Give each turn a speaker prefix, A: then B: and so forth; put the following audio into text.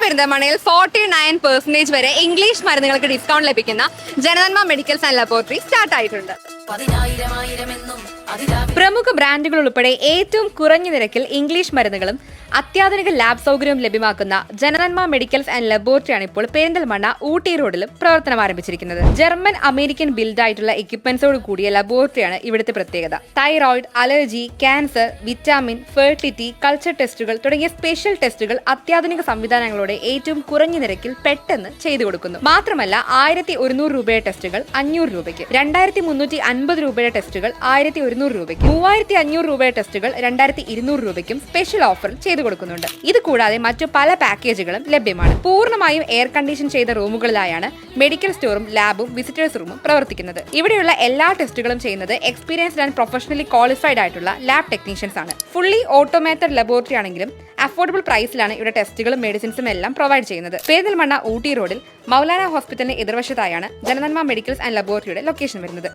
A: പെരിന്തൽമണ്ണയിൽ 49% വരെ ഇംഗ്ലീഷ് മരുന്നുകൾക്ക് ഡിസ്കൗണ്ട് ലഭിക്കുന്ന ജനനന്മ മെഡിക്കൽസ് ആൻഡ് ലബോറട്ടറി സ്റ്റാർട്ട് ആയിട്ടുണ്ട്. പ്രമുഖ ബ്രാൻഡുകൾ ഉൾപ്പെടെ ഏറ്റവും കുറഞ്ഞ നിരക്കിൽ ഇംഗ്ലീഷ് മരുന്നുകളും അത്യാധുനിക ലാബ് സൗകര്യവും ലഭ്യമാക്കുന്ന ജനനന്മ മെഡിക്കൽസ് ആൻഡ് ലബോറട്ടറിയാണ് ഇപ്പോൾ പെരിന്തൽമണ്ണ ഊട്ടി റോഡിലും പ്രവർത്തനം ആരംഭിച്ചിരിക്കുന്നത്. ജർമ്മൻ അമേരിക്കൻ ബിൽഡായിട്ടുള്ള എക്യുപ്മെന്റ്സോട് കൂടിയ ലബോറട്ടറിയാണ് ഇവിടുത്തെ പ്രത്യേകത. Thyroid, allergy, cancer, vitamin, fertility, culture ടെസ്റ്റുകൾ തുടങ്ങിയ സ്പെഷ്യൽ ടെസ്റ്റുകൾ അത്യാധുനിക സംവിധാനങ്ങളോടെ ഏറ്റവും കുറഞ്ഞ നിരക്കിൽ പെട്ടെന്ന് ചെയ്തു കൊടുക്കുന്നു. മാത്രമല്ല 1100 രൂപയുടെ ടെസ്റ്റുകൾ 500 രൂപയ്ക്ക്, 2350 രൂപയുടെ ടെസ്റ്റുകൾ 1100 രൂപയ്ക്ക്, 3500 രൂപയുടെ ടെസ്റ്റുകൾ 2200 രൂപയ്ക്കും സ്പെഷ്യൽ ഓഫറിൽ ചെയ്തു കൊടുക്കുന്നുണ്ട്. ഇത് കൂടാതെ മറ്റു പല പാക്കേജുകളും ലഭ്യമാണ്. പൂർണ്ണമായും എയർ കണ്ടീഷൻ ചെയ്ത റൂമുകളിലായാണ് മെഡിക്കൽ സ്റ്റോറും ലാബും വിസിറ്റേഴ്സ് റൂമും പ്രവർത്തിക്കുന്നത്. ഇവിടെയുള്ള എല്ലാ ടെസ്റ്റുകളും ചെയ്യുന്നത് എക്സ്പീരിയൻസ്ഡ് ആൻഡ് പ്രൊഫഷണലി ക്വാളിഫൈഡ് ആയിട്ടുള്ള ലാബ് ടെക്നീഷ്യൻസ് ആണ്. ഫുള്ളി ഓട്ടോമേറ്റഡ് ലബോറട്ടറി ആണെങ്കിലും അഫോർഡബിൾ പ്രൈസിലാണ് ഇവിടെ ടെസ്റ്റുകളും മെഡിസിൻസും എല്ലാം പ്രൊവൈഡ് ചെയ്യുന്നത്. പെരിന്തൽമണ്ണ ഊട്ടി റോഡിൽ മൗലാന ഹോസ്പിറ്റലിന് എതിർവശത്തായാണ് ജനനന്മ മെഡിക്കൽസ് ആൻഡ് ലബോറട്ടറിയുടെ ലൊക്കേഷൻ വരുന്നത്.